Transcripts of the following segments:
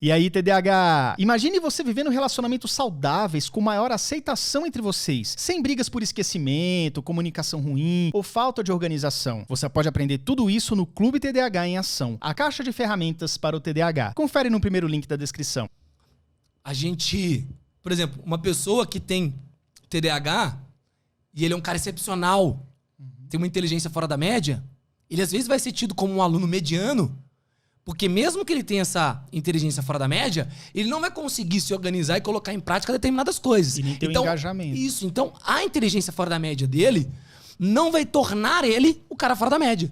E aí, TDAH, imagine você vivendo relacionamentos saudáveis com maior aceitação entre vocês, sem brigas por esquecimento, comunicação ruim ou falta de organização. Você pode aprender tudo isso no Clube TDAH em Ação, a caixa de ferramentas para o TDAH. Confere no primeiro link da descrição. A gente, por exemplo, uma pessoa que tem TDAH e ele é um cara excepcional, tem uma inteligência fora da média, ele às vezes vai ser tido como um aluno mediano. Porque mesmo que ele tenha essa inteligência fora da média, ele não vai conseguir se organizar e colocar em prática determinadas coisas. E nem ter um engajamento. Isso. Então, a inteligência fora da média dele não vai tornar ele o cara fora da média.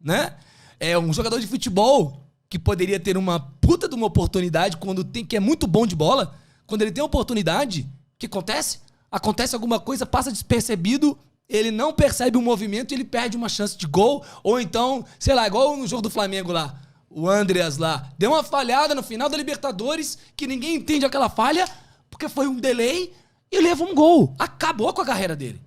Né? É um jogador de futebol que poderia ter uma puta de uma oportunidade que é muito bom de bola. Quando ele tem a oportunidade, o que acontece? Acontece alguma coisa, passa despercebido, ele não percebe o movimento e ele perde uma chance de gol. Ou então, sei lá, igual no jogo do Flamengo lá. O Andreas lá, deu uma falhada no final da Libertadores, que ninguém entende aquela falha, porque foi um delay e levou um gol. Acabou com a carreira dele.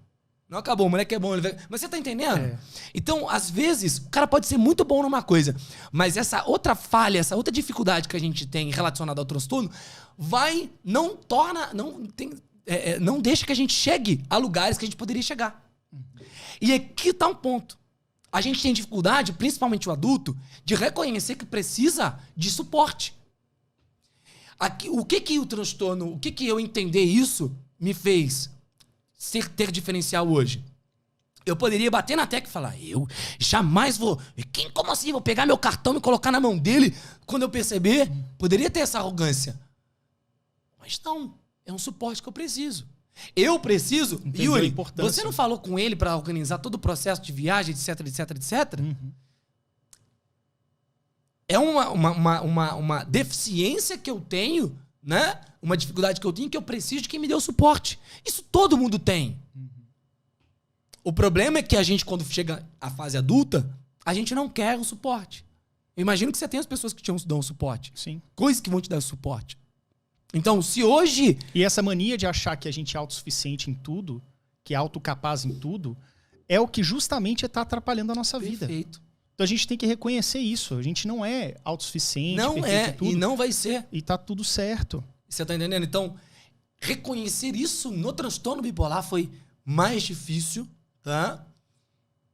Não acabou, o moleque é bom. Mas você tá entendendo? É. Então, às vezes, o cara pode ser muito bom numa coisa, mas essa outra falha, essa outra dificuldade que a gente tem relacionada ao transtorno, não deixa que a gente chegue a lugares que a gente poderia chegar. E aqui tá um ponto. A gente tem dificuldade, principalmente o adulto, de reconhecer que precisa de suporte. O que o transtorno, o que eu entender isso me fez ter diferencial hoje? Eu poderia bater na tecla e falar, eu jamais vou... Como assim? Vou pegar meu cartão e colocar na mão dele quando eu perceber? Poderia ter essa arrogância. Mas não, é um suporte que eu preciso. Eu preciso... Entendeu, Yuri, você não falou com ele para organizar todo o processo de viagem, etc, etc, etc? Uhum. É uma deficiência que eu tenho, né? Uma dificuldade que eu tenho que eu preciso de quem me dê o suporte. Isso todo mundo tem. Uhum. O problema é que a gente, quando chega à fase adulta, a gente não quer o suporte. Eu imagino que você tem as pessoas que te dão o suporte. Sim. Coisas que vão te dar o suporte. Então, se hoje... E essa mania de achar que a gente é autossuficiente em tudo, que é autocapaz em tudo, é o que justamente está atrapalhando a nossa vida. Perfeito. Então a gente tem que reconhecer isso. A gente não é autossuficiente, não perfeito é, em tudo. E não vai ser. E tá tudo certo. Você tá entendendo? Então, reconhecer isso no transtorno bipolar foi mais difícil, tá?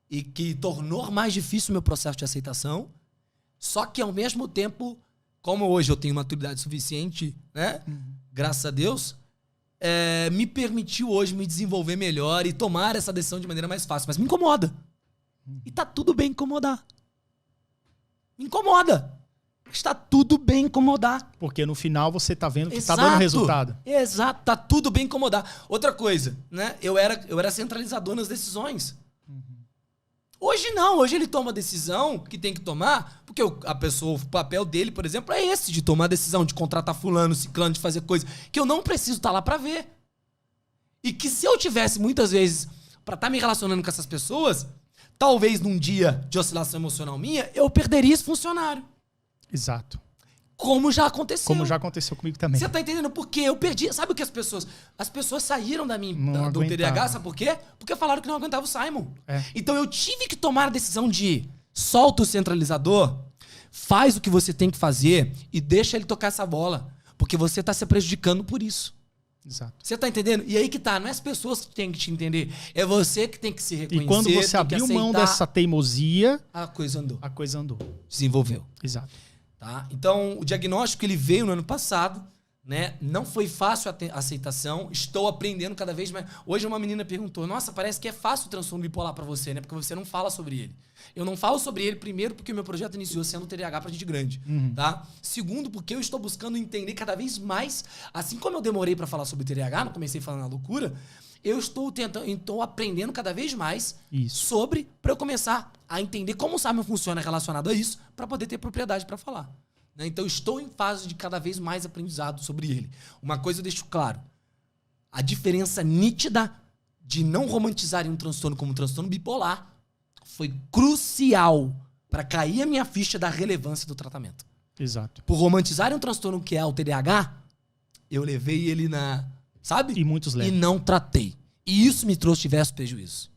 E que tornou mais difícil o meu processo de aceitação. Só que, ao mesmo tempo... Como hoje eu tenho maturidade suficiente, né? Uhum. Graças a Deus, me permitiu hoje me desenvolver melhor e tomar essa decisão de maneira mais fácil. Mas me incomoda. Uhum. E tá tudo bem incomodar. Me incomoda. Está tudo bem incomodar. Porque no final você tá vendo que tá dando resultado. Exato, tá tudo bem incomodar. Outra coisa, né? Eu era centralizador nas decisões. Hoje não, hoje ele toma a decisão que tem que tomar, porque o papel dele, por exemplo, é esse, de tomar a decisão, de contratar fulano, ciclano, de fazer coisa que eu não preciso estar lá pra ver. E que se eu tivesse, muitas vezes, pra estar me relacionando com essas pessoas, talvez num dia de oscilação emocional minha, eu perderia esse funcionário. Exato. Como já aconteceu. Como já aconteceu comigo também. Você tá entendendo? Porque eu perdi. Sabe o que as pessoas saíram do TDAH, sabe por quê? Porque falaram que não aguentava o Simon. É. Então eu tive que tomar a decisão de solta o centralizador, faz o que você tem que fazer e deixa ele tocar essa bola. Porque você tá se prejudicando por isso. Exato. Você tá entendendo? E aí que tá, não é as pessoas que têm que te entender, é você que tem que se reconhecer. E quando você abriu mão dessa teimosia, a coisa andou. A coisa andou. Desenvolveu. Exato. Tá? Então, o diagnóstico ele veio no ano passado, né? Não foi fácil a aceitação, estou aprendendo cada vez mais. Hoje uma menina perguntou, nossa, parece que é fácil o transtorno bipolar pra você, né? Porque você não fala sobre ele. Eu não falo sobre ele, primeiro, porque o meu projeto iniciou sendo TDAH pra gente grande, tá? Segundo, porque eu estou buscando entender cada vez mais, assim como eu demorei pra falar sobre TDAH, não comecei falando na loucura, eu estou aprendendo cada vez mais sobre, para eu começar a entender como o Simon funciona relacionado a isso, para poder ter propriedade para falar. Né? Então, estou em fase de cada vez mais aprendizado sobre ele. Uma coisa eu deixo claro, a diferença nítida de não romantizarem um transtorno como um transtorno bipolar foi crucial para cair a minha ficha da relevância do tratamento. Exato. Por romantizarem um transtorno que é o TDAH, eu levei ele na... Sabe? E muitos levam. E não tratei. E isso me trouxe diversos prejuízos.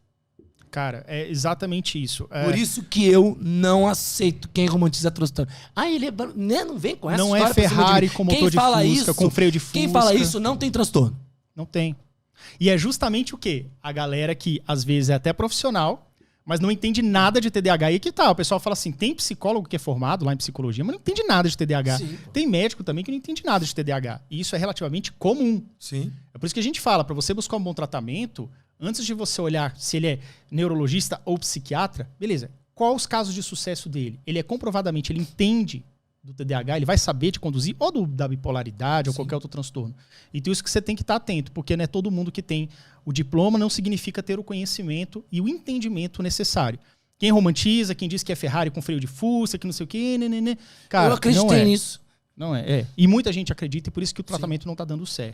Cara, é exatamente isso. Por isso que eu não aceito quem romantiza transtorno. Ele é... Né? Não vem com essa não história é Ferrari com motor de Fusca, isso, com freio de Fusca. Quem fala isso não tem transtorno. Não tem. E é justamente o quê? A galera que, às vezes, é até profissional, mas não entende nada de TDAH. E que tal? O pessoal fala assim, tem psicólogo que é formado lá em psicologia, mas não entende nada de TDAH. Sim. Tem médico também que não entende nada de TDAH. E isso é relativamente comum. Sim. É por isso que a gente fala, para você buscar um bom tratamento, antes de você olhar se ele é neurologista ou psiquiatra, beleza, quais os casos de sucesso dele? Ele é comprovadamente, ele entende do TDAH, ele vai saber te conduzir, ou da bipolaridade, ou qualquer outro transtorno. Então isso que você tem que estar atento, porque não é todo mundo que tem o diploma, não significa ter o conhecimento e o entendimento necessário. Quem romantiza, quem diz que é Ferrari com freio de Fusca, que não sei o quê, cara, eu acreditei nisso. Não é. E muita gente acredita, e por isso que o tratamento não está dando certo.